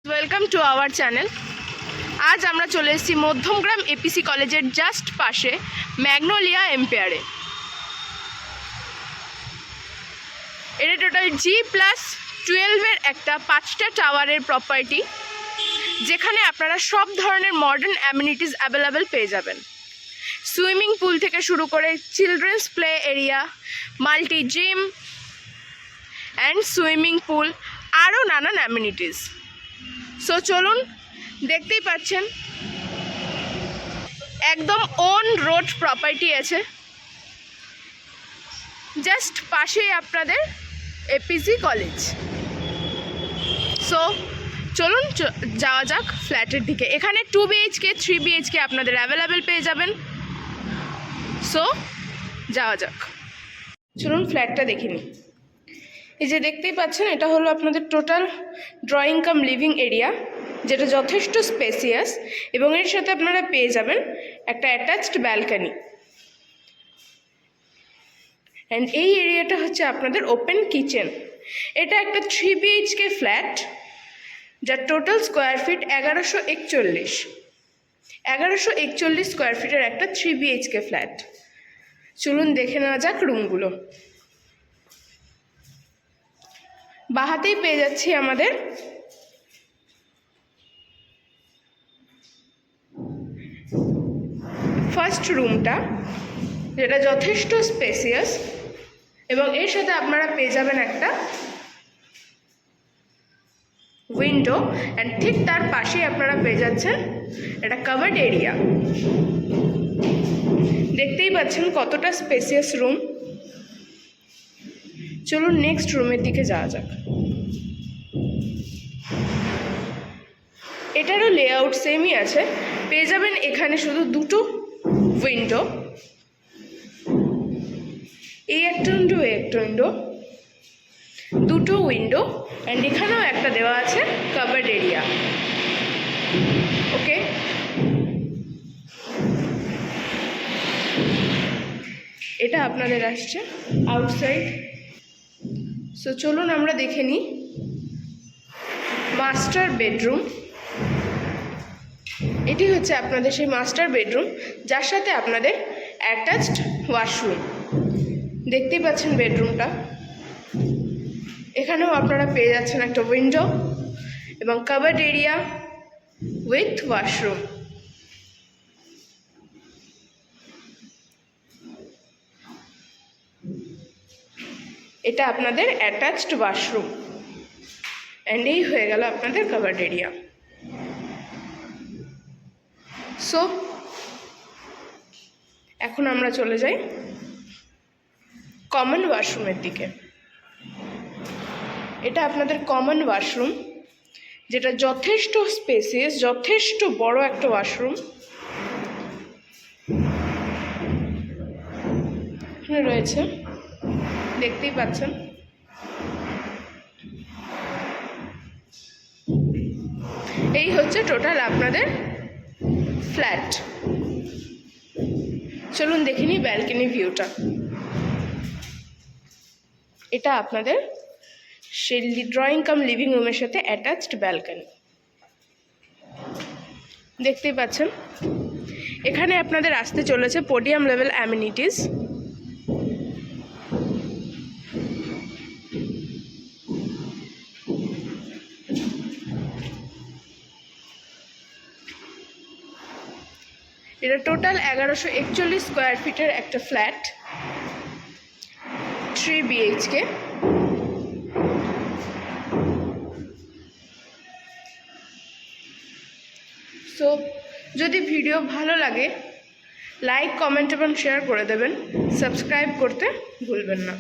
Welcome to our channel. আজ আমরা চলে এসেছি মধ্যমগ্রাম এপিসি কলেজের জাস্ট পাশে ম্যাগনোলিয়া এম্পায়ারে। এটা টোটাল G+12-এর একটা 5টা টাওয়ারের প্রপার্টি, যেখানে আপনারা সব ধরনের মডার্ন অ্যামিনিটিস অ্যাভেলেবেল পেয়ে যাবেন। সুইমিং পুল থেকে শুরু করে children's play area, multi gym and swimming pool, আরও নানান অ্যামিনিটিস। সো চলুন, দেখতেই পাচ্ছেন একদম অন রোড প্রপার্টি আছে, জাস্ট পাশেই আপনাদের এপিসি কলেজ। সো চলুন যাওয়া যাক ফ্ল্যাটের দিকে। এখানে 2 BHK 3 BHK আপনাদের অ্যাভেলেবেল পেয়ে যাবেন। সো যাওয়া যাক, চলুন ফ্ল্যাটটা দেখে নিই। এই যে দেখতেই পাচ্ছেন, এটা হলো আপনাদের টোটাল ড্রয়িং কাম লিভিং এরিয়া, যেটা যথেষ্ট স্পেসিয়াস, এবং এর সাথে আপনারা পেয়ে যাবেন একটা অ্যাটাচড ব্যালকনি। অ্যান্ড এই এরিয়াটা হচ্ছে আপনাদের ওপেন কিচেন। এটা একটা 3 BHK ফ্ল্যাট, যার টোটাল স্কোয়ার ফিট 1141 স্কোয়ার ফিটের একটা 3 BHK ফ্ল্যাট। চলুন দেখে নেওয়া যাক রুমগুলো। বাহাতেই পেয়ে যাচ্ছি আমাদের ফার্স্ট রুমটা, যেটা যথেষ্ট স্পেসিয়াস, এবং এর সাথে আপনারা পেয়ে যাবেন একটা উইন্ডো, অ্যান্ড ঠিক তার পাশেই আপনারা পেয়ে যাচ্ছেন একটা কাভার্ড এরিয়া। দেখতেই পাচ্ছেন কতটা স্পেসিয়াস রুম। চলুন নেক্সট রুমের দিকে যাওয়া যাক। এটারও লেআউট সেমই আছে, পেয়ে যাবেন এখানে শুধু দুটো উইন্ডো, এই একটা উইন্ডো, দুটো উইন্ডো, অ্যান্ড এখানেও একটা দেওয়া আছে কাভার্ড এরিয়া। ওকে, এটা আপনাদের আসছে আউটসাইড। সো চলুন আমরা দেখে নিই মাস্টার বেডরুম। এটি হচ্ছে আপনাদের সেই মাস্টার বেডরুম, যার সাথে আপনাদের অ্যাটাচড ওয়াশরুম। দেখতেই পাচ্ছেন বেডরুমটা। এখানেও আপনারা পেয়ে যাচ্ছেন একটা উইন্ডো এবং কাভার্ড এরিয়া উইথ ওয়াশরুম। এটা আপনাদের অ্যাটাচড ওয়াশরুম, অ্যান্ড এই হয়ে গেল আপনাদের কাভার্ড এরিয়া। সো এখন আমরা চলে যাই কমন ওয়াশরুমের দিকে। এটা আপনাদের কমন ওয়াশরুম, যেটা যথেষ্ট স্পেসিয়াস, যথেষ্ট বড় একটা ওয়াশরুম। এখানে রয়েছে, দেখতেই পাচ্ছেন। এই হচ্ছে টোটাল আপনাদের ফ্ল্যাট। চলুন দেখে নিই ব্যালকনি ভিউটা। এটা আপনাদের সেই ড্রয়িং কাম লিভিং রুমের সাথে অ্যাটাচড ব্যালকনি। দেখতেই পাচ্ছেন এখানে আপনাদের আসতে চলেছে পোডিয়াম লেভেল অ্যামিনিটিস। এটা টোটাল 1141 স্কোয়ার ফিটের একটা ফ্ল্যাট, 3 BHK। সো যদি ভিডিও ভালো লাগে, লাইক, কমেন্ট এবং শেয়ার করে দেবেন। সাবস্ক্রাইব করতে ভুলবেন না।